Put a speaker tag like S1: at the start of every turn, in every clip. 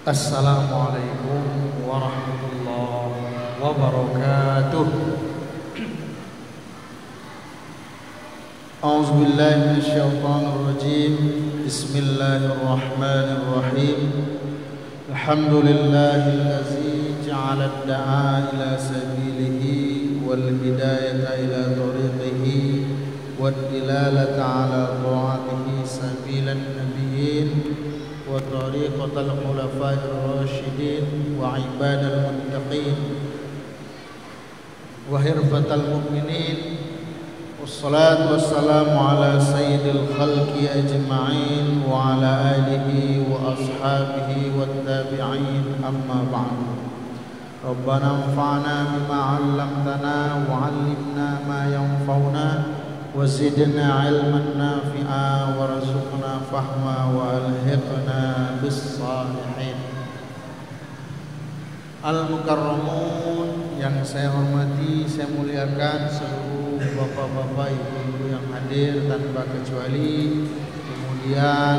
S1: Assalamualaikum warahmatullahi wabarakatuh. A'udzu billahi minasyaitonir rajim. Bismillahirrahmanirrahim. Alhamdulillahillazi ja'ala ad-da'a ila sabilihi wal hidayata ila tariqihi wad dilalata ala ta'atihi sabilan nabiyyin wa tariqatal khulafa'ir rasyidin wa ibadal muttaqin wa hirfatal mu'minin. Wassalatu wassalamu ala sayyidil khalqi ajma'in wa ala alihi wa ashabihi wat tabi'in, amma ba'du. Rabbana anfa'na bima 'allamtana wa 'allimna ma yanfa'una wa zidna 'ilman nafi'a warzuqna fahma wa alhiqna bis salihin. Al-mukarramun yang saya hormati, saya muliakan seluruh bapak-bapak, ibu-ibu yang hadir tanpa kecuali, kemudian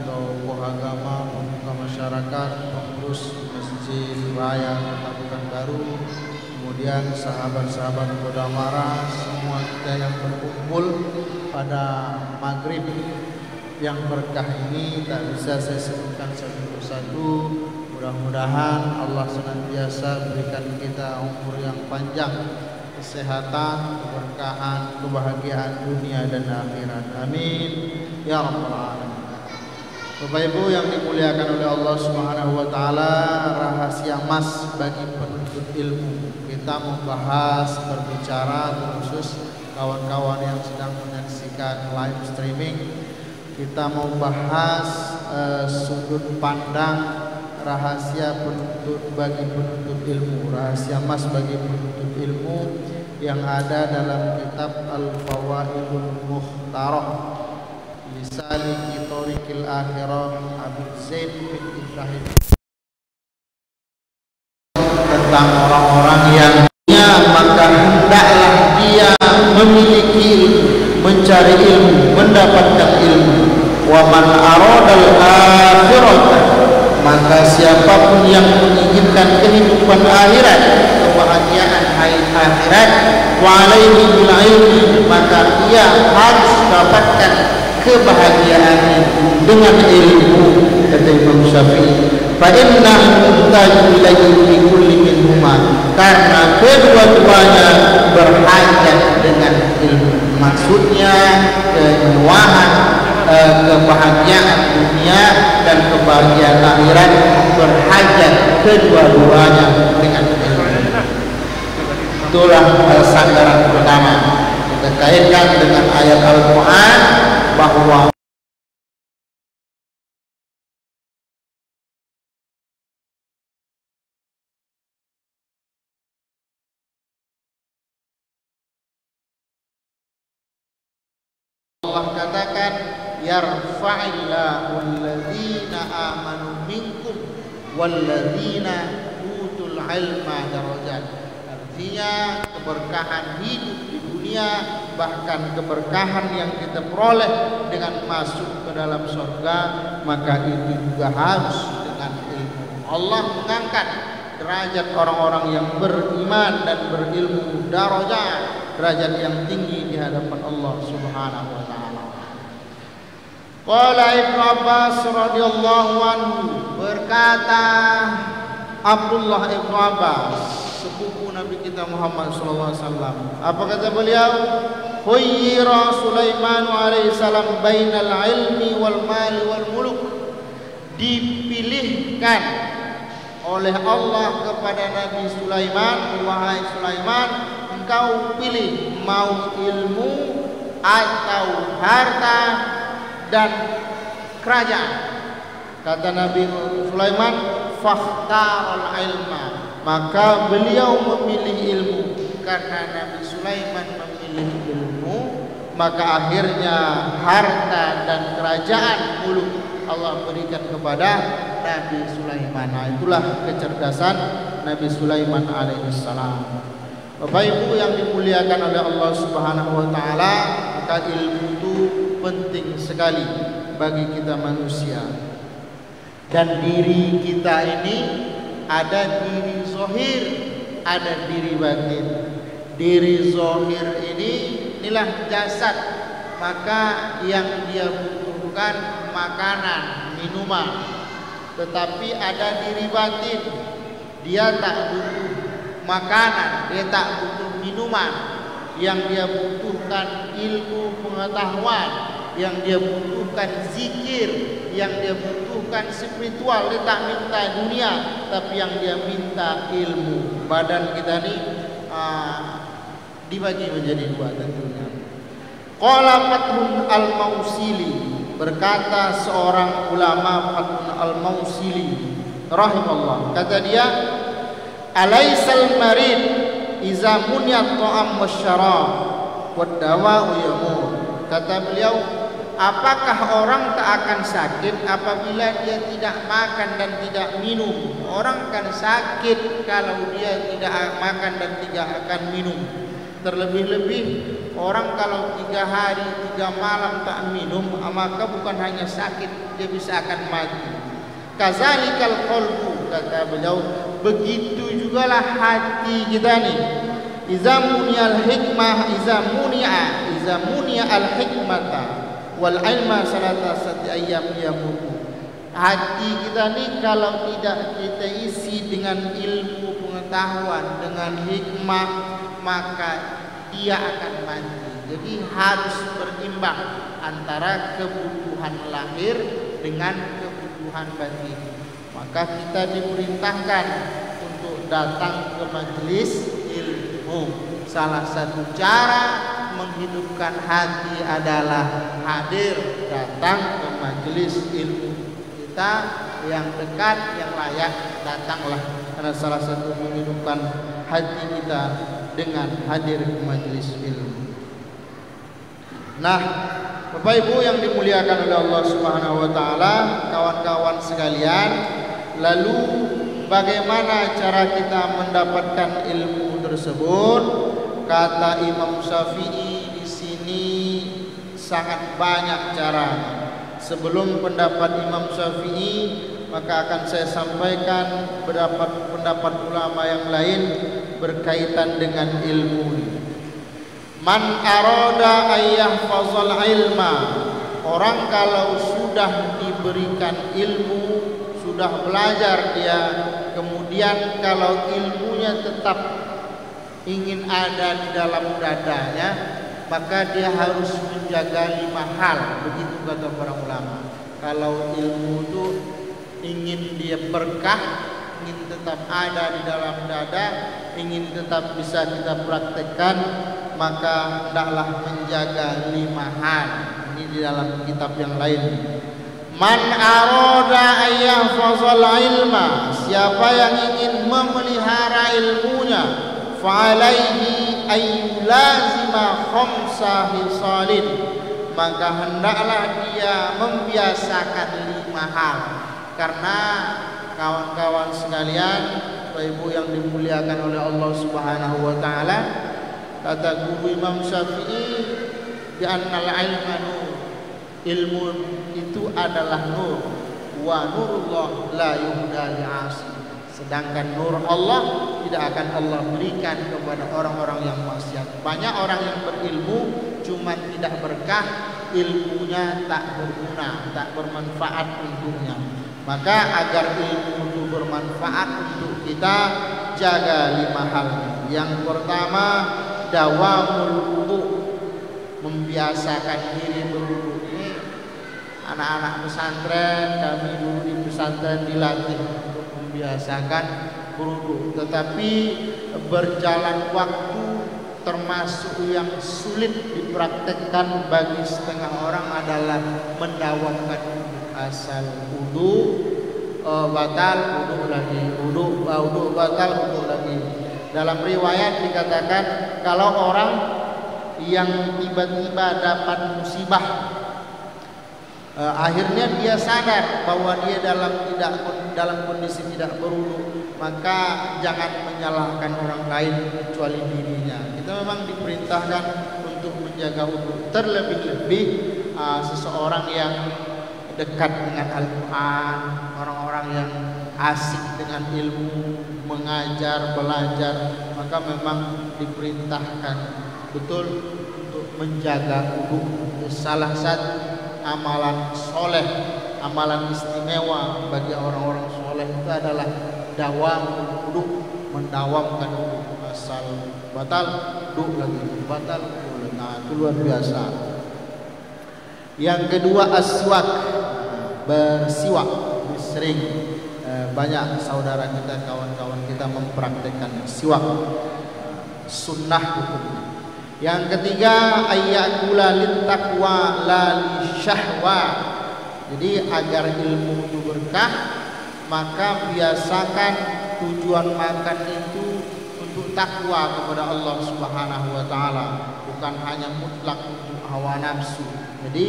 S1: tokoh agama, pemuka masyarakat, pengurus Masjid Raya Kota Pekanbaru, kemudian sahabat-sahabat Kodamara, semua kita yang berkumpul pada maghrib yang berkah ini tak bisa saya sebutkan satu persatu. Mudah-mudahan Allah senantiasa berikan kita umur yang panjang, kesehatan, keberkahan, kebahagiaan dunia dan akhirat. Amin ya rabbal alamin. Bapak Ibu yang dimuliakan oleh Allah Subhanahu wa taala, rahasia emas bagi penuntut ilmu. Kita membahas, berbicara khusus kawan-kawan yang sedang menyaksikan live streaming. Kita mau bahas sudut pandang rahasia penuntut bagi penuntut ilmu, rahasia emas bagi penuntut ilmu yang ada dalam kitab Al-Fawaidul Mukhtarah Lisaliki Thoriqil Akhirah Abi Zaid bin Ibrahim, tentang orang-orang yang maka hendaklah dia memiliki ilmu, mencari ilmu, mendapatkan ilmu. Wa man aradal akhirata, maka siapapun yang menginginkan kehidupan akhirat, kebahagiaan akhirat, wa alaihi bil ilmi, maka ia harus dapatkan kebahagiaannya dengan ilmu. Kata Imam Syafi'i, fa innahu muhtaju ilaihi bi kulli minhuma, karena kedua-duanya berhajat dengan ilmu. Maksudnya kemewahan, kebahagiaan dunia dan kebahagiaan akhirat berhajat kedua-duanya dengan ilmu. Itulah sandaran pertama. Kita kaitkan dengan ayat Al-Quran bahwa Allah katakan yarfa'illahu alladzina amanu minkum walladzina utul ilma darajat. Artinya keberkahan hidup di dunia, bahkan keberkahan yang kita peroleh dengan masuk ke dalam surga, maka itu juga harus dengan ilmu. Allah mengangkat derajat orang-orang yang beriman dan berilmu, darajat, derajat yang tinggi di hadapan Allah Subhanahu wa taala. Qala Ibnu Abbas radhiyallahu anhu, berkata Abdullah Ibnu Abbas, sepupu Nabi kita Muhammad sallallahu alaihi wasallam. Apa kata beliau? Khayyira Sulaiman alaihi salam bainal ilmi wal mali wal muluk. Dipilihkan oleh Allah kepada Nabi Sulaiman, wahai Sulaiman, engkau pilih mau ilmu atau harta dan kerajaan. Kata Nabi Sulaiman, fakhtarul ilma, maka beliau memilih ilmu. Karena Nabi Sulaiman memilih ilmu, maka akhirnya harta dan kerajaan muluk Allah berikan kepada Nabi Sulaiman. Nah, itulah kecerdasan Nabi Sulaiman alaihissalam. Bapak Ibu yang dimuliakan oleh Allah Subhanahu wa taala, maka ilmu itu penting sekali bagi kita manusia. Dan diri kita ini ada diri zahir, ada diri batin. Diri zahir ini inilah jasad, maka yang dia butuhkan makanan, minuman. Tetapi ada diri batin, dia tak butuh makanan, dia tak butuh minuman. Yang dia butuhkan ilmu pengetahuan, yang dia butuhkan zikir, yang dia butuhkan spiritual. Dia tak minta dunia, tapi yang dia minta ilmu. Badan kita ni dibagi menjadi dua tentunya. Qala Fathun al-Mausili, berkata seorang ulama Fathun al-Mausili rahimahullah, kata dia, alaisal marid iza munyat ta'am wasyarab wad-dawa'u yamut. Kata beliau, apakah orang tak akan sakit apabila dia tidak makan dan tidak minum? Orang akan sakit kalau dia tidak makan dan tidak akan minum. Terlebih-lebih orang kalau 3 hari 3 malam tak minum, maka bukan hanya sakit, dia bisa akan mati. Kazalikal qalbu, kata beliau, begitu jugalah hati kita nih. Iza muniyal hikmah, iza muniya al hikmata wal ilma salasati ayyam yamutu. Hati kita nih kalau tidak kita isi dengan ilmu pengetahuan, dengan hikmah, maka dia akan mati. Jadi harus berimbang antara kebutuhan lahir dengan kebutuhan batin. Maka kita diperintahkan untuk datang ke majelis ilmu. Salah satu cara menghidupkan hati adalah hadir datang ke majelis ilmu. Kita yang dekat, yang layak, datanglah, karena salah satu menghidupkan hati kita dengan hadir ke majelis ilmu. Nah, Bapak Ibu yang dimuliakan oleh Allah Subhanahu wa taala, kawan-kawan sekalian, lalu bagaimana cara kita mendapatkan ilmu tersebut? Kata Imam Syafi'i di sini sangat banyak caranya. Sebelum pendapat Imam Syafi'i, maka akan saya sampaikan pendapat ulama yang lain berkaitan dengan ilmu. Man arada ayyahfazal ilma, orang kalau sudah diberikan ilmu, sudah belajar dia, kemudian kalau ilmunya tetap ingin ada di dalam dadanya, maka dia harus menjaga 5 hal. Begitu kata para ulama. Kalau ilmu itu ingin dia berkah, ingin tetap ada di dalam dada, ingin tetap bisa kita praktekkan, maka hendaklah menjaga 5 hal. Ini di dalam kitab yang lain. Man arada ayyahfazal ilma, siapa yang ingin memelihara ilmunya, fa'alaihi ayyulazima khamsa hisalin, maka hendaklah dia membiasakan 5 hal. Karena kawan-kawan sekalian, Bapak Ibu yang dimuliakan oleh Allah Subhanahu wa taala, kata guru Imam Syafi'i, bi annal ilma nur, ilmu itu adalah nur, wa nurullah la yuhda li'asi, sedangkan nur Allah tidak akan Allah berikan kepada orang-orang yang maksiat. Banyak orang yang berilmu cuma tidak berkah, ilmunya tak berguna, tak bermanfaat untuknya. Maka agar ilmu itu bermanfaat untuk kita, jaga 5 hal. Yang pertama, dawamul wudu, membiasakan diri berwudu. Ini anak-anak pesantren, kami dulu di pesantren dilatih untuk membiasakan berwudu. Tetapi berjalan waktu, termasuk yang sulit dipraktekkan bagi setengah orang adalah mendawamkan wudu. Asal wudu batal, wudu lagi, wudu batal, wudu lagi. Dalam riwayat dikatakan kalau orang yang tiba-tiba dapat musibah, akhirnya dia sadar bahwa dia dalam kondisi tidak berwudu, maka jangan menyalahkan orang lain kecuali dirinya. Kita memang diperintahkan untuk menjaga wudu. Terlebih-lebih seseorang yang dekat dengan Al-Quran, orang-orang orang yang asik dengan ilmu, mengajar, belajar, maka memang diperintahkan betul untuk menjaga wudu. Salah satu amalan soleh, amalan istimewa bagi orang-orang soleh itu adalah dawam wudu, mendawamkan wudu. Asal batal, wudu lagi, batal, wudu lagi. Nah, itu luar biasa. Yang kedua aswak, bersiwak, sering banyak saudara kita, kawan-kawan kita mempraktekkan siwak, sunnah hukumnya. Yang ketiga ayyakula littaqwa la lisyahwa. Jadi agar ilmu itu berkah, maka biasakan tujuan makan itu untuk takwa kepada Allah Subhanahu wa taala, bukan hanya mutlak untuk hawa nafsu. Jadi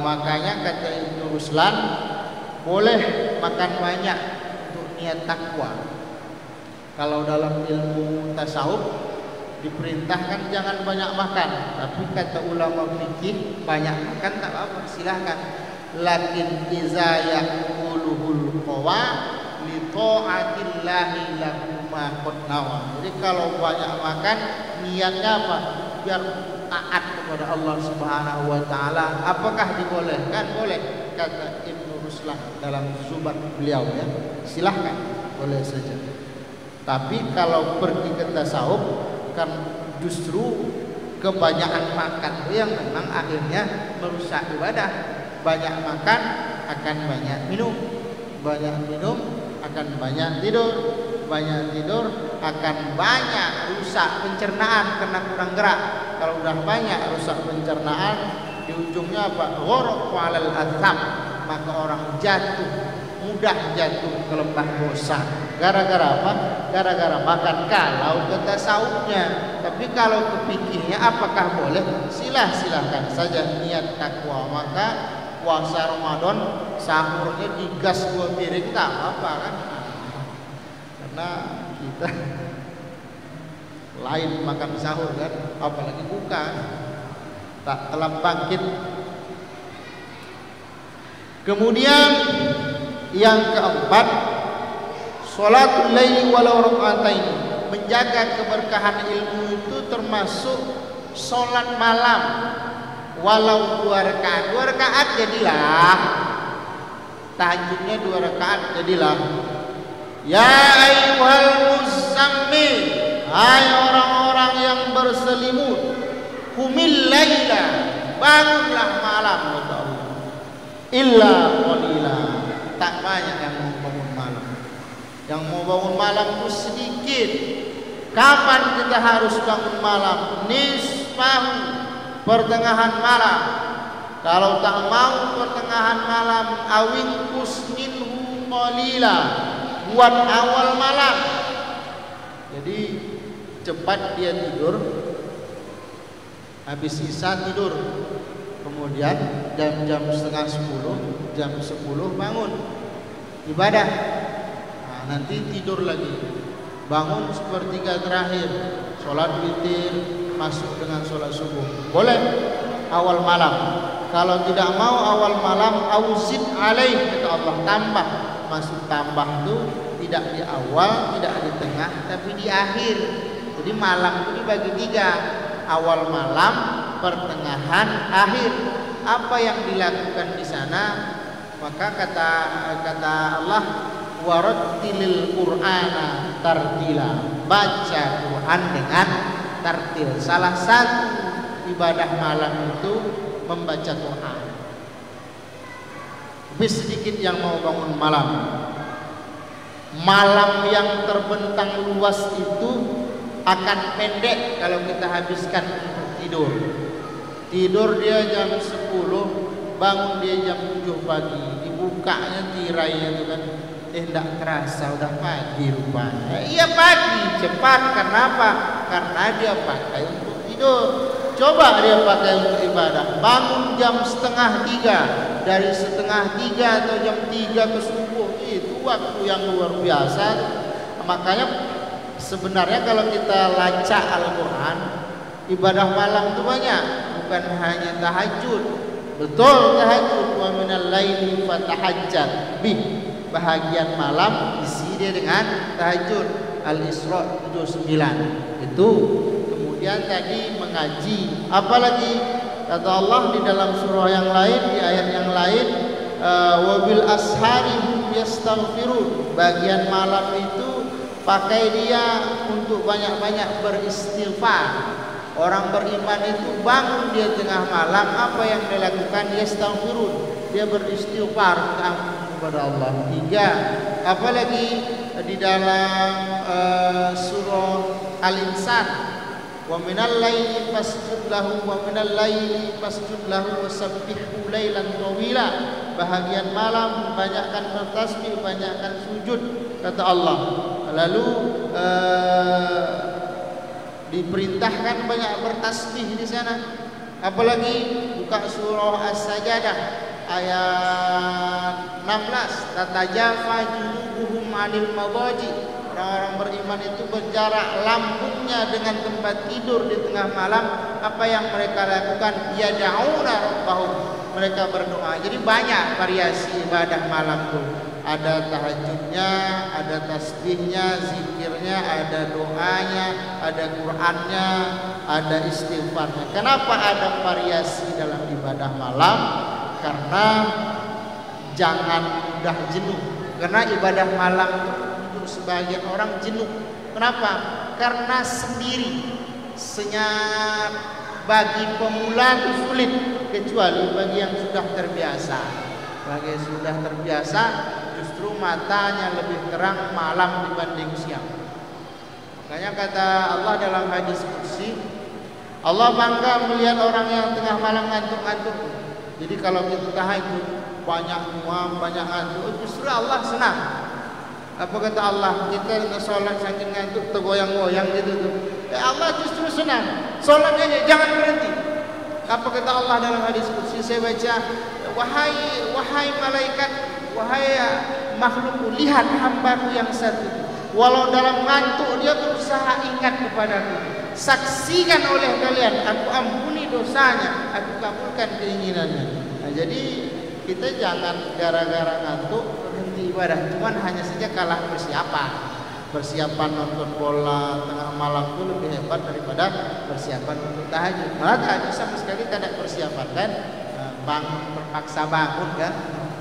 S1: makanya kata Ibnu Ruslan, boleh makan banyak untuk niat takwa. Kalau dalam ilmu tasawuf diperintahkan jangan banyak makan, tapi kata ulama fikih banyak makan tak apa, silahkan. Lakin iza yaquluhul qawa li ta'atillahi lahu ma qad nawa. Jadi kalau banyak makan niatnya apa? Biar taat kepada Allah Subhanahu wa taala. Apakah dibolehkan? Boleh, kata Ibnu Ruslan dalam Zubat beliau, ya. Silahkan, boleh saja. Tapi kalau pergi ke tasawuf kan justru kebanyakan makan itu yang memang akhirnya merusak ibadah. Banyak makan akan banyak minum, banyak minum akan banyak tidur, banyak tidur akan banyak rusak pencernaan karena kurang gerak. Kalau udah banyak rusak pencernaan, di ujungnya apa? Ghorq 'alal atham, maka orang jatuh, mudah jatuh ke lembah dosa. Gara-gara apa? Gara-gara makan. Kalau ke tasawufnya, tapi kalau ke fikihnya apakah boleh? Silahkan saja niat takwa. Maka puasa Ramadan sahurnya digas 2 piring tak apa kan? Karena kita lain makan sahur kan, apalagi buka, tak telah bangkit. Kemudian yang keempat, sholatul laili walau rakaatain. Menjaga keberkahan ilmu itu termasuk sholat malam walau 2 rakaat. 2 rakaat jadilah, tahajudnya 2 rakaat jadilah. Ya ayyuhal muzammil, hai orang-orang yang berselimut, qumil laila, bangunlah malam, kata Allah. Illa qalila, tak banyak yang mau bangun malam. Yang mau bangun malam itu sedikit. Kapan kita harus bangun malam? Nisfahu, pertengahan malam. Kalau tak mau pertengahan malam, awinkus minhu qalila, buat awal malam. Jadi cepat dia tidur, habis isya tidur, kemudian jam 9:30, jam 10 bangun ibadah. Nah, nanti tidur lagi, bangun sepertiga terakhir, sholat witir, masuk dengan sholat subuh. Boleh awal malam. Kalau tidak mau awal malam, auzid alaih, kata Allah, tambah. Masuk tambah itu tidak di awal, tidak di tengah, tapi di akhir. Jadi malam itu dibagi 3, awal malam, pertengahan, akhir. Apa yang dilakukan di sana? Maka kata Allah, warattilil qur'ana tartila, baca Quran dengan tartil. Salah satu ibadah malam itu membaca Quran. Lebih sedikit yang mau bangun malam. Malam yang terbentang luas itu akan pendek kalau kita habiskan untuk tidur. Tidur dia jam 10, bangun dia jam 7 pagi. Dibukanya tirainya itu kan, tidak terasa udah pagi rupanya. Iya pagi, cepat. Kenapa? Karena dia pakai untuk tidur. Coba dia pakai untuk ibadah. Bangun jam 2:30, dari 2:30 atau jam 3 ke subuh, itu waktu yang luar biasa. Makanya sebenarnya kalau kita laca Al-Quran, ibadah malam itu banyak, bukan hanya tahajud. Betul tahajud, wa minal laili fatahajjat bih, bahagian malam isi dia dengan tahajud. Al-Isra 79 itu. Kemudian tadi mengaji, apalagi kata Allah di dalam surah yang lain, di ayat yang lain, wabil ashari hum yastaghfirun, bagian malam itu pakai dia untuk banyak-banyak beristighfar. Orang beriman itu bangun dia tengah malam, apa yang dia lakukan? Yastaghfirun, dia beristighfar kepada Allah. 3. Apalagi di dalam surah Al-Insan, wa minal laili fasjud lahu wa minal laili fasjud lahu wasabbihhu lailan tawila, bahagian malam banyakkan bertasbih, banyakkan sujud kata Allah. Lalu diperintahkan banyak bertasbih di sana. Apalagi buka surah As-Sajdah ayat 16, tatajafa junubuhum 'anil madaji, orang-orang beriman itu berjarak lambungnya dengan tempat tidur di tengah malam. Apa yang mereka lakukan? Yad'una rabbahum, mereka berdoa. Jadi banyak variasi ibadah malam itu. Ada tahajudnya, ada tasbihnya, zikirnya, ada doanya, ada Qur'annya, ada istighfarnya. Kenapa ada variasi dalam ibadah malam? Karena jangan mudah jenuh. Karena ibadah malam itu untuk sebagian orang jenuh. Kenapa? Karena sendiri, senyap. Bagi pemula itu sulit, kecuali bagi yang sudah terbiasa. Bagi yang sudah terbiasa, justru matanya lebih terang malam dibanding siang. Makanya kata Allah dalam hadis qudsi, Allah bangga melihat orang yang tengah malam ngantuk-ngantuk. Jadi kalau kita tahajud banyak uang, banyak ngantuk, justru Allah senang. Apa kata Allah? Kita sholat saking ngantuk tergoyang-goyang gitu tuh. Allah justru senang. Sholat aja jangan berhenti. Apa kata Allah dalam hadis qudsi, saya baca, wahai malaikat, wahai makhluk, lihat hambaku yang satu. Walau dalam ngantuk dia berusaha ingat kepadaku. Saksikan oleh kalian, aku ampuni dosanya, aku kabulkan keinginannya. Nah, jadi kita jangan gara-gara ngantuk berhenti ibadah. Cuman hanya saja kalah persiapan. Persiapan nonton bola tengah malam itu lebih hebat daripada persiapan untuk tahajud. Malah tahajud sama sekali tidak ada persiapan kan? Bangun terpaksa bangun kan?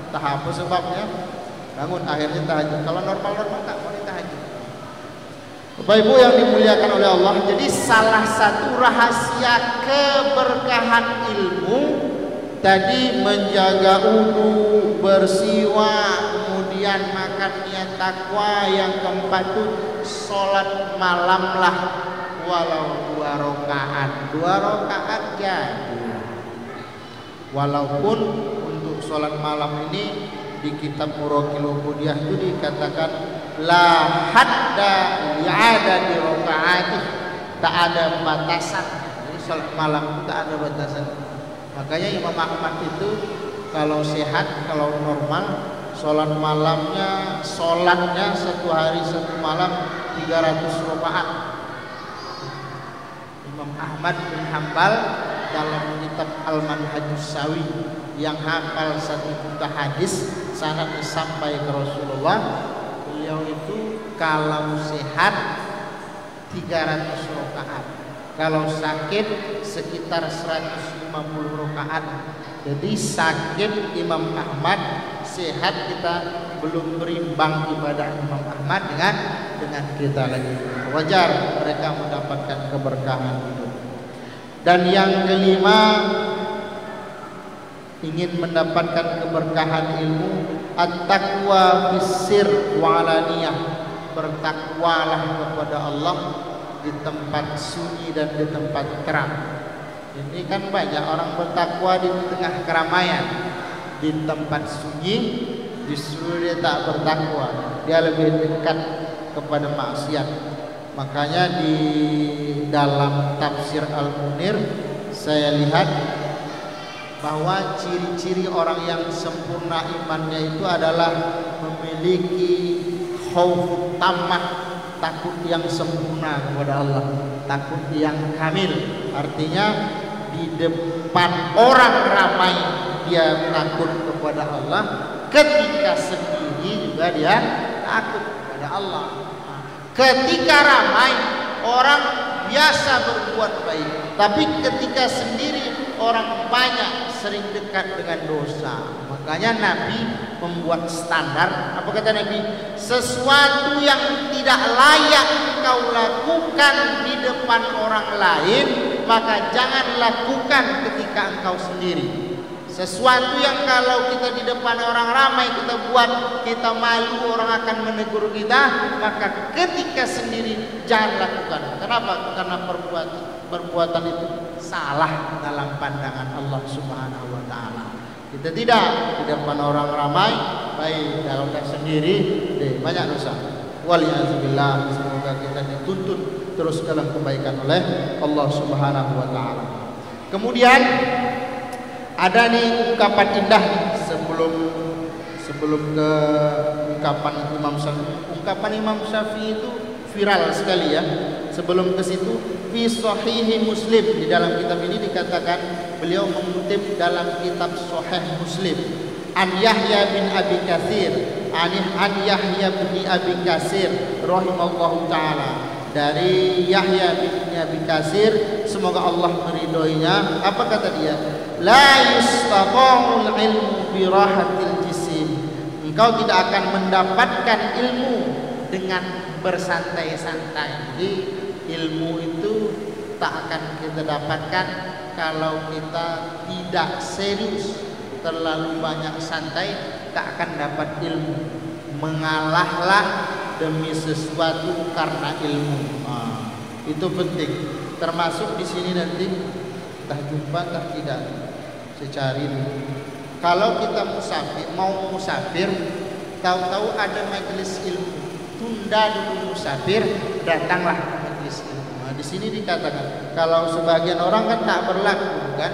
S1: Entah apa sebabnya bangun akhirnya tahajud. Kalau normal-normal tak boleh tahajud. Bapak Ibu yang dimuliakan oleh Allah, jadi salah satu rahasia keberkahan ilmu tadi menjaga wudu, bersiwak, kemudian makan niat takwa. Yang keempat itu sholat malam lah, walau 2 rakaat. 2 rakaat jadi. Walaupun untuk sholat malam ini di kitab Muraqil Ubudiyah itu dikatakan la hadda li'adadi rakaatih, tak ada batasan. Jadi sholat malam itu tak ada batasan. Makanya Imam Ahmad itu kalau sehat, kalau normal, sholat malamnya, sholatnya 1 hari 1 malam 300 rakaat. Imam Ahmad bin Hanbal dalam kitab Al-Manhajus Sawi yang hafal 1 juta hadis sanadnya sampai ke Rasulullah, beliau itu kalau sehat 300 rakaat, kalau sakit sekitar 150 rakaat. Jadi sakit Imam Ahmad, sehat kita belum berimbang ibadah Imam Ahmad dengan kita lagi. Wajar mereka mendapatkan keberkahan itu. Dan yang kelima, ingin mendapatkan keberkahan ilmu, at-taqwa fis-sir wa alaniyah, bertakwalah kepada Allah di tempat sunyi dan di tempat terang. Ini kan banyak orang bertakwa di tengah keramaian, di tempat sunyi justru dia tak bertakwa, dia lebih dekat kepada maksiat. Makanya di dalam tafsir Al-Munir saya lihat bahwa ciri-ciri orang yang sempurna imannya itu adalah memiliki khauf tammah, takut yang sempurna kepada Allah, takut yang kamil. Artinya di depan orang ramai dia takut kepada Allah, ketika sedih pergi juga dia takut kepada Allah. Ketika ramai orang biasa berbuat baik, tapi ketika sendiri orang banyak sering dekat dengan dosa. Makanya Nabi membuat standar. Apa kata Nabi? Sesuatu yang tidak layak kau lakukan di depan orang lain, maka jangan lakukan ketika engkau sendiri. Sesuatu yang kalau kita di depan orang ramai kita buat, kita malu, orang akan menegur kita, maka ketika sendiri jangan lakukan. Kenapa? Karena perbuatan itu salah dalam pandangan Allah Subhanahu wa taala. Kita tidak di depan orang ramai, baik kalau kita sendiri banyak dosa. Waliyahzubillah, semoga kita dituntun terus dalam kebaikan oleh Allah Subhanahu wa taala. Kemudian ada nih ungkapan indah sebelum ke ungkapan Imam Syafi'i. Ungkapan Imam Syafi'i itu viral sekali ya. Sebelum ke situ, fi Sahih Muslim, di dalam kitab ini dikatakan beliau mengutip dalam kitab Sahih Muslim, an Yahya bin Abi Katsir, an Yahya bin Abi Katsir rahimallahu taala, dari Yahya bin Abi Katsir, semoga Allah meridhoinya. Apa kata dia? La yustaqamul ilmu bi rahatil jisim. Engkau tidak akan mendapatkan ilmu dengan bersantai-santai. Jadi ilmu itu tak akan kita dapatkan kalau kita tidak serius, terlalu banyak santai, tak akan dapat ilmu. Mengalahlah demi sesuatu karena ilmu. Itu penting. Termasuk di sini nanti entah jumpa entah tidak, saya cari dulu. Kalau kita mau musafir, tahu-tahu ada majelis ilmu, tunda dulu musafir, datanglah ke majelis ilmu. Nah, di sini dikatakan kalau sebagian orang kan tak berlaku kan,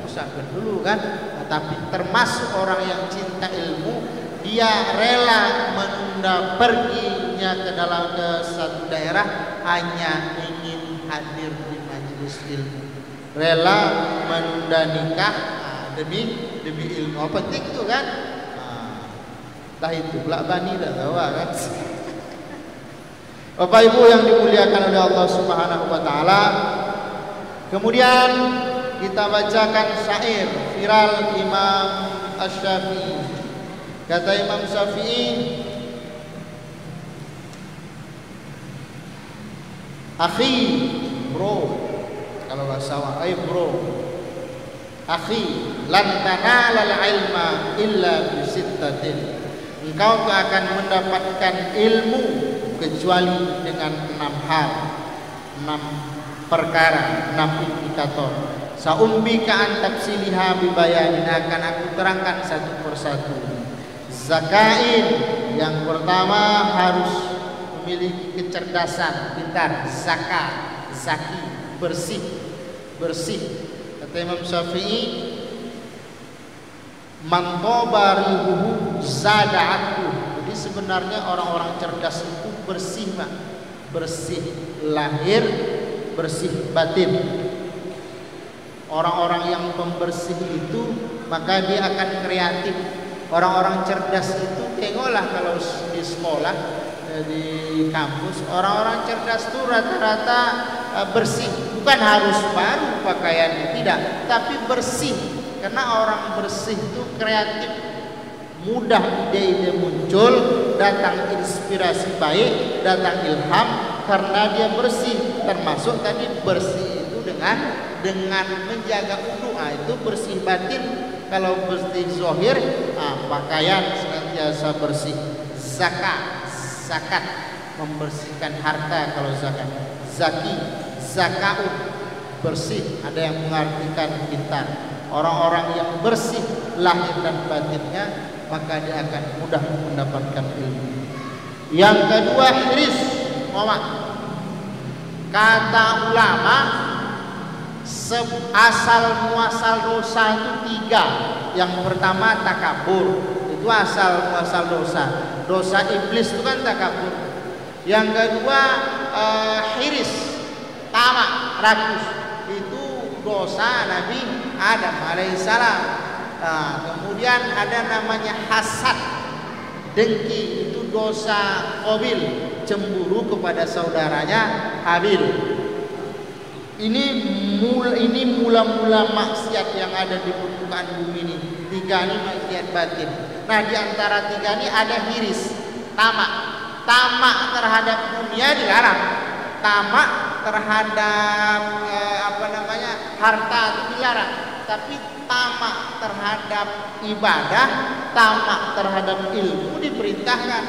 S1: musafir dulu kan. Nah, tapi termasuk orang yang cinta ilmu, dia rela menunda perginya ke satu daerah hanya ingin hadir di majelis ilmu, rela menunda nikah demi ilmu. Apa penting itu kan? Entah itu belak bani dah tahu kan. Bapak Ibu yang dimuliakan oleh Allah Subhanahu wa taala. Kemudian kita bacakan syair viral Imam Asy-Syafi'i. Kata Imam Syafi'i, akhi, bro, kalau bahasa bro, akhi, lan tanalal ilma illa bisittatin. Engkau tak akan mendapatkan ilmu kecuali dengan 6 hal, 6 perkara, 6 indikator. Sa'umbika an tafsiliha bibayanin, akan aku terangkan satu persatu. Zakain, yang pertama harus memiliki kecerdasan, pintar, zaki, bersih. Kata Imam Syafi'i, man tabarihu zada'atu. Jadi sebenarnya orang-orang cerdas itu bersih, Pak. Bersih lahir, bersih batin. Orang-orang yang pembersih itu maka dia akan kreatif. Orang-orang cerdas itu tengoklah kalau di sekolah, di kampus, orang-orang cerdas itu rata-rata bersih. Bukan harus baru pakaiannya, tidak, tapi bersih. Karena orang bersih itu kreatif, mudah ide-ide muncul, datang inspirasi baik, datang ilham karena dia bersih. Termasuk tadi bersih itu dengan menjaga wudu, itu bersih batin. Kalau bersih zahir, pakaian senantiasa bersih. Zakat, membersihkan harta kalau zakat. Zakau, bersih, ada yang mengartikan pintar. Orang-orang yang bersih lahir dan batinnya, maka dia akan mudah mendapatkan ilmu. Yang kedua, hiris, kata ulama, asal muasal dosa itu 3. Yang pertama takabur, itu asal muasal dosa. Dosa iblis itu kan takabur. Yang kedua hiris, tamak, rakus, itu dosa Nabi Adam alaihissalam. Kemudian ada namanya hasad. Dengki itu dosa Qabil, cemburu kepada saudaranya Habil. Ini mula-mula maksiat yang ada di permukaan bumi ini. 3 ini maksiat batin. Nah, di antara 3 ini ada hiris, tamak. Tamak terhadap dunia dilarang. Tamak terhadap harta itu dilarang. Tapi tamak terhadap ibadah, tamak terhadap ilmu diperintahkan.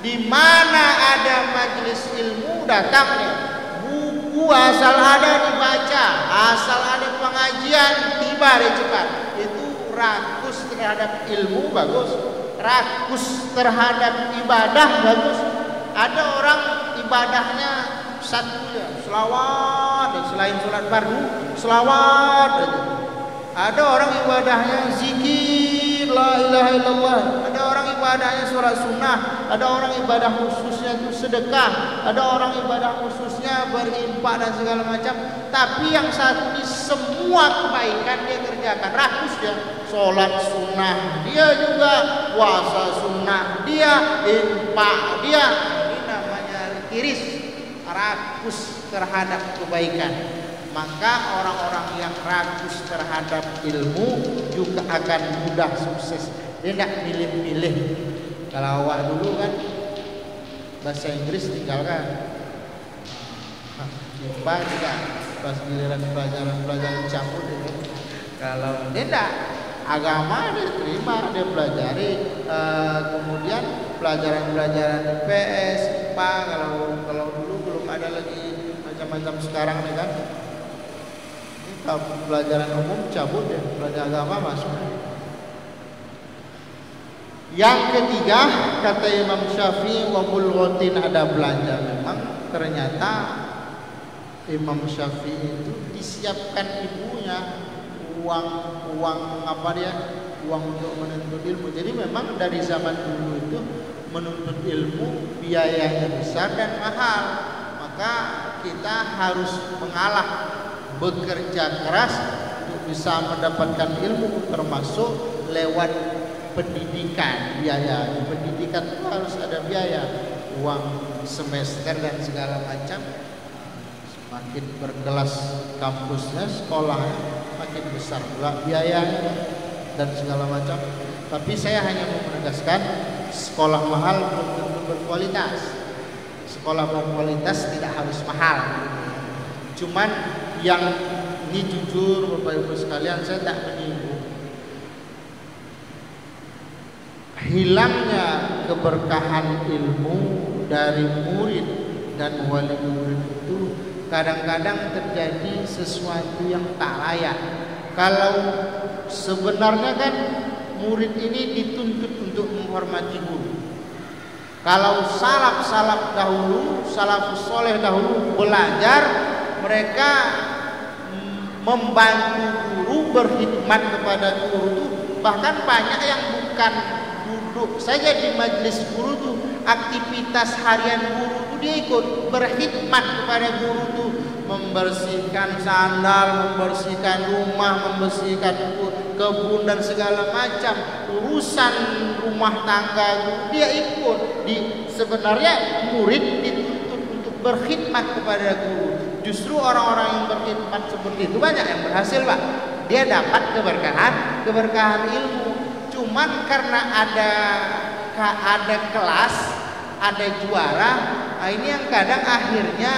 S1: Di mana ada majelis ilmu, datangnya. Buku asal ada dibaca, asal ada pengajian, tiba deh cepat. Itu rakus terhadap ilmu bagus, rakus terhadap ibadah bagus. Ada orang ibadahnya satu ya, selawat, selain sholat fardu, selawat aja. Ada orang ibadahnya zikir, la ilaha illallah. Ada orang ibadahnya sholat sunnah. Ada orang ibadah khususnya itu sedekah. Ada orang ibadah khususnya berinfak dan segala macam. Tapi yang satu ini semua kebaikan dia kerjakan. Rakus dia, sholat sunnah dia juga, puasa sunnah dia, infak dia. Ini namanya kiris, rakus terhadap kebaikan. Maka orang-orang yang rakus terhadap ilmu juga akan mudah sukses. Dia tidak milih-milih. Kalau awak dulu kan bahasa Inggris tinggalkan, IPA juga pas giliran pelajaran cabut itu. Kalau dia tidak, agama dia terima, dia pelajari. Kemudian pelajaran IPS, IPA. Kalau dulu belum ada lagi macam-macam sekarang nih kan. Pelajaran umum cabut ya, pelajaran agama masuk. Yang ketiga, kata Imam Syafi'i, wa bulghatin, ada belanja. Memang ternyata Imam Syafi'i itu disiapkan ibunya uang untuk menuntut ilmu. Jadi memang dari zaman dulu itu menuntut ilmu biayanya besar dan mahal. Maka kita harus mengalah, bekerja keras untuk bisa mendapatkan ilmu, termasuk lewat pendidikan. Biaya pendidikan itu harus ada biaya, uang semester dan segala macam. Semakin berkelas kampusnya, sekolahnya, makin besar pula biayanya dan segala macam. Tapi saya hanya mau menegaskan, sekolah mahal belum tentu berkualitas. Sekolah berkualitas tidak harus mahal. Cuman yang ini jujur Bapak Ibu sekalian, saya tak menyinggung. Hilangnya keberkahan ilmu dari murid dan wali murid itu kadang-kadang terjadi sesuatu yang tak layak. Kalau sebenarnya kan murid ini dituntut untuk menghormati guru. Kalau salaf dahulu, salafus soleh dahulu belajar, mereka membantu guru, berkhidmat kepada guru itu. Bahkan banyak yang bukan duduk saja di majelis guru itu, aktivitas harian guru itu dia ikut berkhidmat kepada guru itu, membersihkan sandal, membersihkan rumah, membersihkan kebun dan segala macam urusan rumah tangga dia ikut. Sebenarnya murid dituntut untuk berkhidmat kepada guru. Justru orang-orang yang berkhidmat seperti itu banyak yang berhasil, Pak. Dia dapat keberkahan ilmu. Cuman karena ada kelas, ada juara, ini yang kadang akhirnya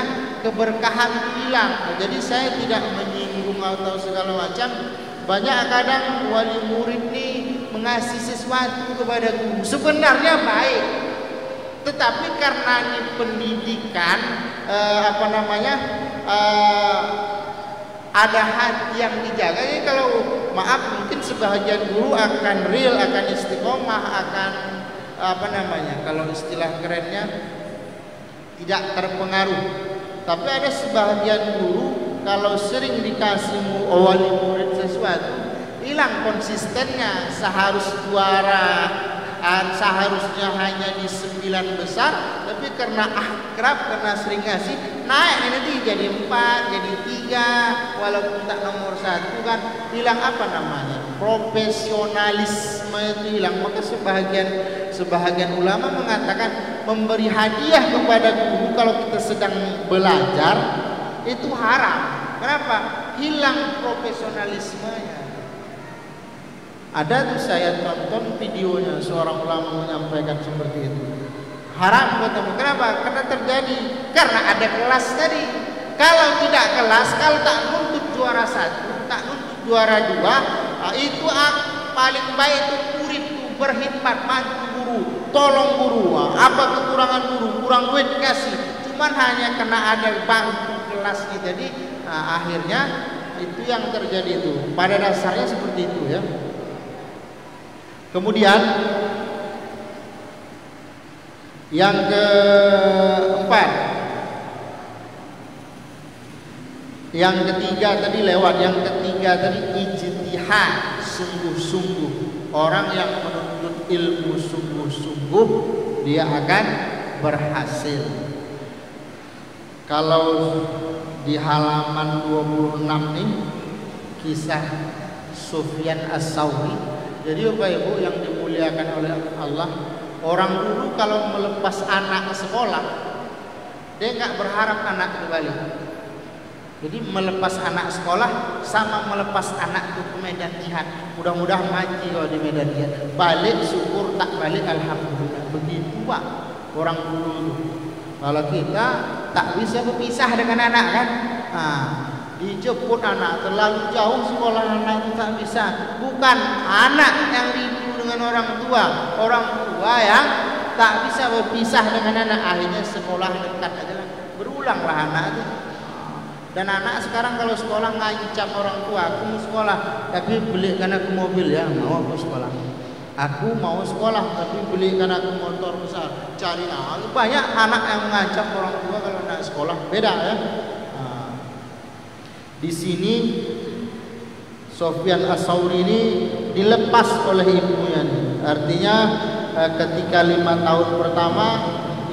S1: keberkahan hilang. Jadi saya tidak menyinggung atau segala macam. Banyak kadang wali murid ini mengasih sesuatu kepada guru, sebenarnya baik, tetapi karena ini pendidikan ada hati yang dijaga. Jadi kalau maaf, mungkin sebahagian guru akan real, akan istiqomah, akan kalau istilah kerennya tidak terpengaruh. Tapi ada sebahagian guru kalau sering dikasih wali murid sesuatu, hilang konsistennya. Seharusnya hanya di 9 besar, tapi karena akrab, karena sering ngasih, naik nanti jadi 4, jadi 3, walaupun tak nomor 1 kan, hilang profesionalisme itu hilang. Maka sebahagian ulama mengatakan memberi hadiah kepada guru kalau kita sedang belajar itu haram. Kenapa? Hilang profesionalismenya. Ada tuh saya tonton videonya seorang ulama menyampaikan seperti itu. Haram ketemu. Kenapa? Karena terjadi karena ada kelas tadi. Kalau tidak kelas, kalau tak nuntut juara 1, tak nuntut juara 2, itu paling baik itu murid itu berkhidmat, bantu guru, tolong guru. Apa kekurangan guru? Kurang duit kasih. Cuman hanya karena ada bangku kelas gitu. Jadi akhirnya itu yang terjadi itu. Pada dasarnya seperti itu ya. Kemudian yang keempat, yang ketiga tadi lewat, yang ketiga tadi ijtihad, sungguh-sungguh. Orang yang menuntut ilmu sungguh-sungguh dia akan berhasil. Kalau di halaman 26 nih kisah Sufyan As-Tsauri. Jadi Bapak Ibu yang dimuliakan oleh Allah, orang dulu kalau melepas anak ke sekolah, dia nggak berharap anak kembali. Jadi melepas anak sekolah sama melepas anak itu ke medan jihad. Mudah-mudahan mati kalau di medan jihad. Balik syukur, tak balik alhamdulillah. Begitu Pak orang dulu itu. Kalau kita tak bisa berpisah dengan anak kan? Dijemput anak terlalu jauh sekolah anak itu tak bisa. Bukan anak yang rindu dengan orang tua yang tak bisa berpisah dengan anak. Akhirnya sekolah dekat aja lah. Berulanglah anak itu. Dan anak sekarang kalau sekolah ngancam orang tua, aku mau sekolah tapi belikan aku mobil ya, mau aku sekolah. Aku mau sekolah tapi belikan aku motor besar. Cari banyak anak yang mengancam orang tua kalau nak sekolah. Beda ya. Di sini Sufyan As-Tsauri ini dilepas oleh ibunya. Artinya ketika 5 tahun pertama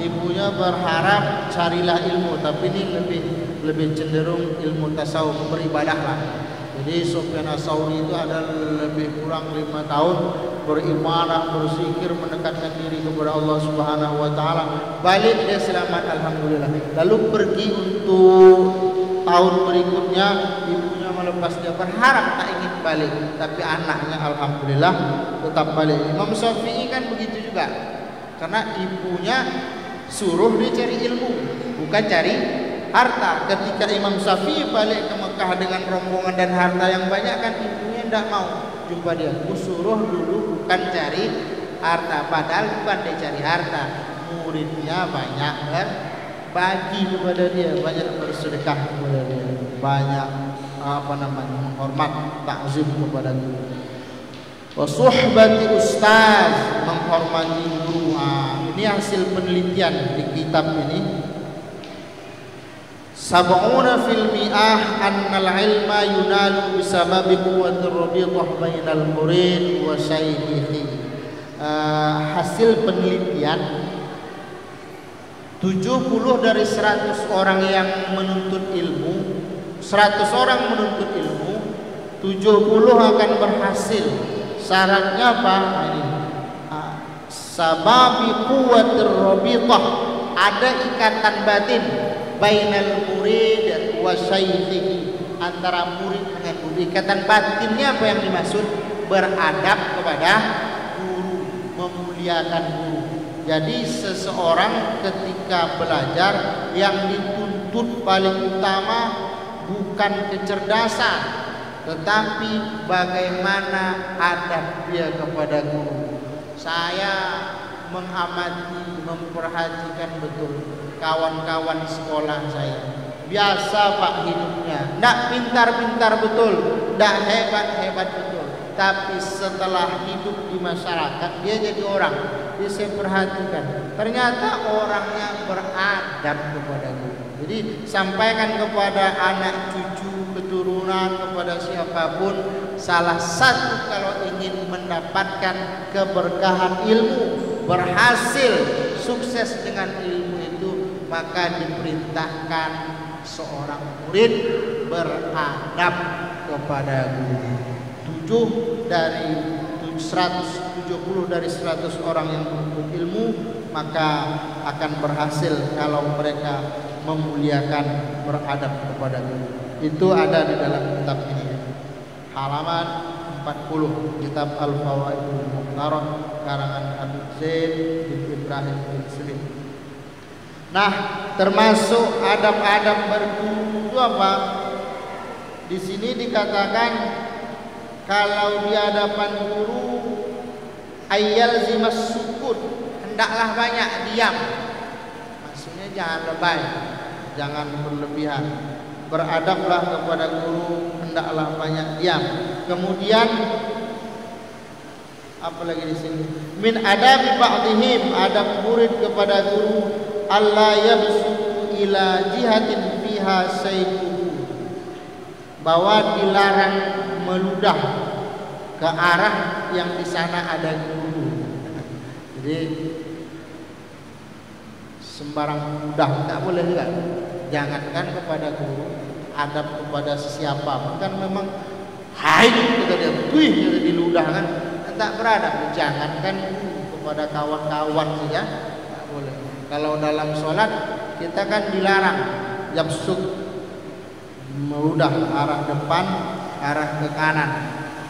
S1: ibunya berharap carilah ilmu, tapi ini lebih cenderung ilmu tasawuf, beribadahlah. Jadi Sufyan As-Tsauri itu ada lebih kurang 5 tahun beribadah, berzikir, mendekatkan diri kepada Allah Subhanahu wa taala. Balik dia selamat alhamdulillah. Lalu pergi untuk tahun berikutnya, ibunya melepas dia, berharap tak ingin balik, tapi anaknya alhamdulillah tetap balik. Imam Syafi'i kan begitu juga. Karena ibunya suruh dia cari ilmu, bukan cari harta. Ketika Imam Syafi'i balik ke Mekah dengan rombongan dan harta yang banyak, kan ibunya tidak mau jumpa dia. Suruh dulu bukan cari harta, padahal bukan dia cari harta. Muridnya banyak kan, bagi kepada dia, banyak bersedekah kepada dia, banyak menghormat, takzim kepada guru. Wa suhbati ustaz, menghormati guru. Ini hasil penelitian di kitab ini. Sab'una fil mi'ah annal ilma yunalu bisababi quwwatir rabithah bainal murid wa syaikhihi. Hasil penelitian 70 dari 100 orang yang menuntut ilmu, 100 orang menuntut ilmu, 70 akan berhasil. Syaratnya apa? Ini sababi quwwatir rabithah, ada ikatan batin bainal murid wa syaikhihi, antara murid dengan guru. Ikatan batinnya apa yang dimaksud? Beradab kepada guru, memuliakan guru. Jadi seseorang ketika belajar yang dituntut paling utama bukan kecerdasan, tetapi bagaimana adab dia kepada guru. Saya mengamati, memperhatikan betul kawan-kawan sekolah saya. Biasa Pak hidupnya, tidak pintar-pintar betul, tidak hebat-hebat betul, tapi setelah hidup di masyarakat dia jadi orang. Dia saya perhatikan, ternyata orangnya beradab kepada guru. Jadi sampaikan kepada anak cucu, keturunan, kepada siapapun, salah satu kalau ingin mendapatkan keberkahan ilmu, berhasil sukses dengan ilmu itu, maka diperintahkan seorang murid beradab kepada guru. dari 170 dari 100 orang yang menuntut ilmu, maka akan berhasil kalau mereka memuliakan, beradab kepada guru. Itu ada di dalam kitab ini, halaman 40, kitab Al-Fawaidul Muqtarah karangan Habib Zaid bin Ibrahim bin Slim. Nah, termasuk adab-adab berguru itu apa? Di sini dikatakan kalau di hadapan guru ayyal zimas sukut, hendaklah banyak diam. Maksudnya jangan lebay, jangan berlebihan. Beradablah kepada guru, hendaklah banyak diam. Kemudian apalagi di sini? Min adabi ba'dihim, adab murid kepada guru, alla yabsutu ila jihatin fiha sayfuhu, bahwa dilarang meludah ke arah yang di sana ada guru. Jadi sembarang mudah tak boleh juga. Jangankan kepada guru, adab kepada siapa kan memang hai kita dia tuih kita diludahkan, tak beradab. Jangankan kepada kawan-kawan saja tak boleh. Kalau dalam sholat kita kan dilarang yabsuk, meludah arah depan, arah ke kanan.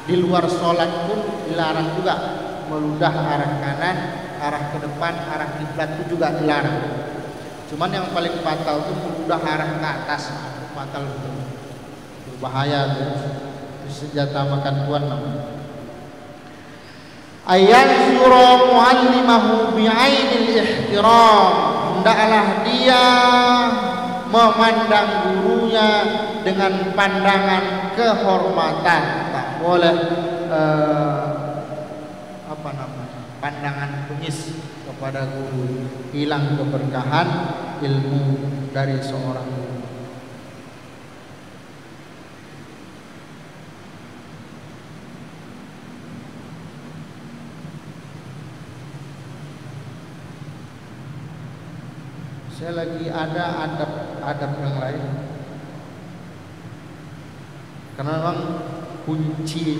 S1: Di luar sholat pun dilarang juga meludah arah kanan, arah ke depan, arah kiblat itu juga dilarang. Cuman yang paling fatal itu meludah arah ke atas, fatal betul, berbahaya itu senjata makan tuan namanya. Ayat surah muallimahu bi'ainil ihtiram, hendaklah dia memandang gurunya dengan pandangan kehormatan. Tak boleh pandangan bengis kepada guru, hilang keberkahan ilmu dari seorang guru. Saya lagi ada adab yang lain, karena memang kunci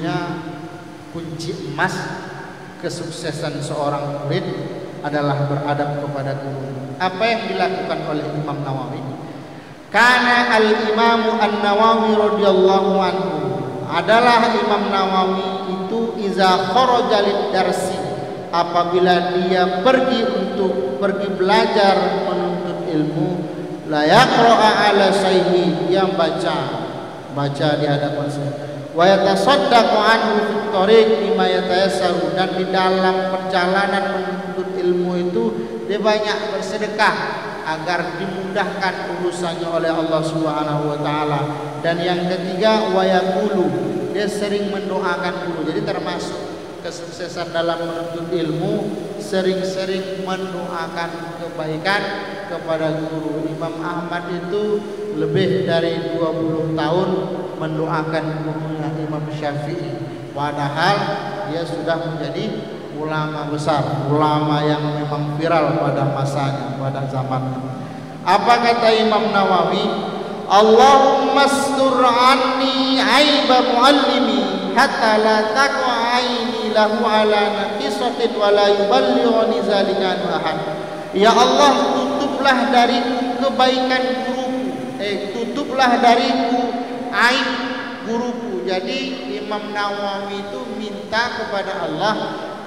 S1: emas kesuksesan seorang murid adalah beradab kepada guru. Apa yang dilakukan oleh Imam Nawawi? Karena al-Imam An-Nawawi radhiyallahu anhu adalah Imam Nawawi itu iza kharaja lid-darsi, apabila dia pergi belajar menuntut ilmu, la yaqra'a ala sayyi, yang baca di hadapan saya, wa yatasaddaqu anhu fit thariq bima yatayassaru, dan di dalam perjalanan menuntut ilmu itu dia banyak bersedekah agar dimudahkan urusannya oleh Allah Subhanahu wa taala. Dan yang ketiga, wa yaqulu, dia sering mendoakan guru. Jadi termasuk kesuksesan dalam menuntut ilmu, sering-sering mendoakan kebaikan kepada guru. Imam Ahmad itu lebih dari 20 tahun mendoakan gurunya Imam Syafi'i, padahal dia sudah menjadi ulama besar, ulama yang memang viral pada masanya, pada zamannya. Apa kata Imam Nawawi? Allahumma astur anni aiba muallimi hatta la taqwa aini lahu ala naqisatin wa la yuballighuni zalika ahad. Ya Allah, tutuplah dariku kebaikan guruku, tutuplah dariku aib guruku. Jadi Imam Nawawi itu minta kepada Allah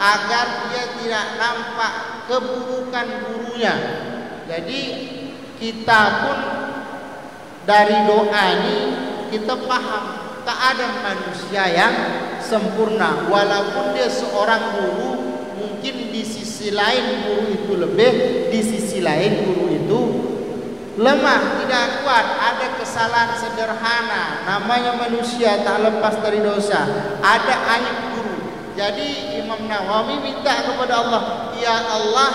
S1: agar dia tidak nampak keburukan gurunya. Jadi kita pun dari doa ini kita paham tak ada manusia yang sempurna. Walaupun dia seorang guru, mungkin di sisi lain guru itu lebih, di sisi lain guru itu lemah, tidak kuat, ada kesalahan sederhana. Namanya manusia tak lepas dari dosa, ada aib guru. Jadi Imam Nawawi minta kepada Allah, ya Allah,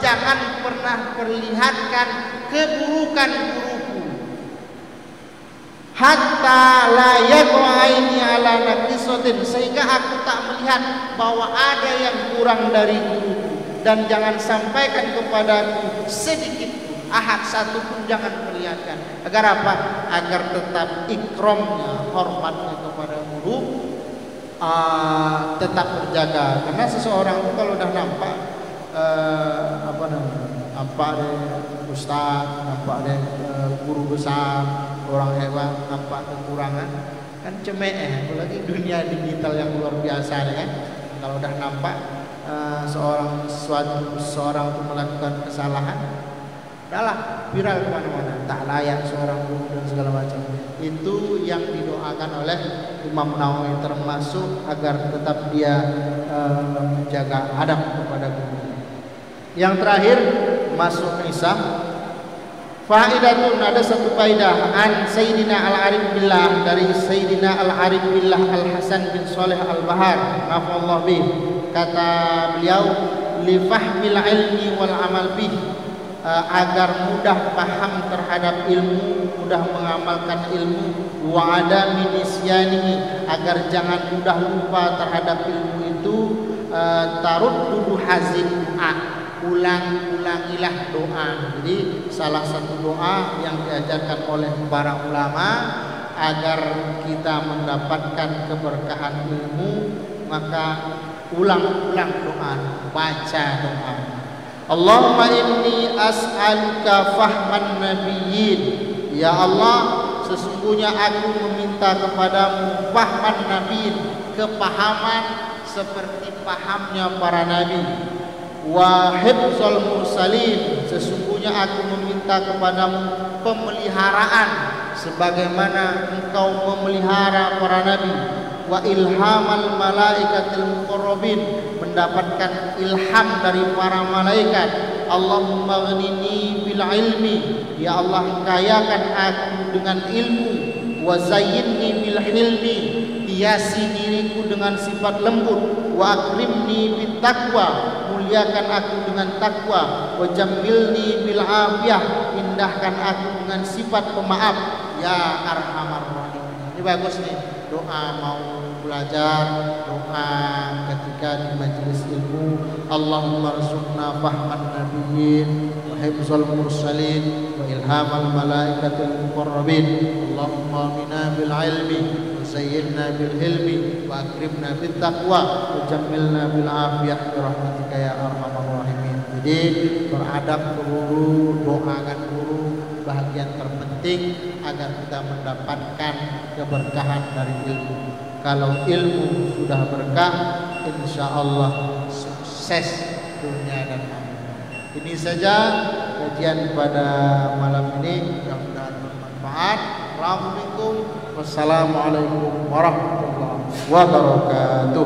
S1: jangan pernah perlihatkan keburukan guruku, hatta la yaqaini ala naqisatin, sehingga aku tak melihat bahwa ada yang kurang dari guruku, dan jangan sampaikan kepadaku sedikit ahad satu pun jangan perlihatkan. Agar apa? Agar tetap ikramnya, hormatnya kepada guru, tetap berjaga. Karena seseorang itu kalau udah nampak nampak deh ustaz, nampak deh guru besar, orang hebat, nampak kekurangan, kan cemek apalagi dunia digital yang luar biasa kan. Kalau udah nampak seseorang itu melakukan kesalahan, udahlah viral kemana-mana, tak layak seorang guru dan segala macam. Itu yang didoakan oleh Imam Nawawi, termasuk agar tetap dia menjaga adab kepada guru. Yang terakhir masuk kisah faidatun, ada satu faidah an Sayyidina Al-Arif Billah, dari Sayyidina Al-Arif Billah Al-Hasan bin Saleh Al-Bahar nafallahu bih. Kata beliau, li fahmil ilmi wal amal bih, agar mudah paham terhadap ilmu, mudah mengamalkan ilmu, wa adami nisyanihi, agar jangan mudah lupa terhadap ilmu itu, taruddu hazin doa, ulang-ulangilah doa. Jadi salah satu doa yang diajarkan oleh para ulama agar kita mendapatkan keberkahan ilmu, maka ulang-ulang doa, baca doa. Allahumma inni as'aluka fahman nabiyyin, ya Allah, sesungguhnya aku meminta kepadamu fahman nabiyyin, kepahaman seperti pahamnya para nabi, wa hifzal mursalin, sesungguhnya aku meminta kepadamu pemeliharaan sebagaimana engkau memelihara para nabi, wa ilhamal malaikatil muqarrabin, mendapatkan ilham dari para malaikat. Allahumma ghnini bil ilmi, ya Allah kayakan aku dengan ilmu, wa zayyinni bil hilmi, hiasi diriku dengan sifat lembut, wa akrimni bit taqwa, muliakan aku dengan takwa, wa jammilni bil afiyah, indahkan aku dengan sifat pemaaf, ya arhamar rahimin. Ini bagus nih doa mau belajar, doa ketika di majelis ilmu. Allahumma rzuqna fahman nabiyyin wa hifzal mursalin wa ilhamal malaikatil muqarrabin. Allahumma minna bil ilmi wa zayyinna bil hilmi wa akrimna bit taqwa wa jammilna bil afiyah bi rahmatika ya arhamar rahimin. Jadi beradab ke guru, doakan guru, bahagian terpenting agar kita mendapatkan keberkahan dari ilmu. Kalau ilmu sudah berkah, insya Allah sukses dunia dan akhirat. Ini saja kajian pada malam ini, mudah-mudahan bermanfaat. Assalamualaikum warahmatullahi wabarakatuh.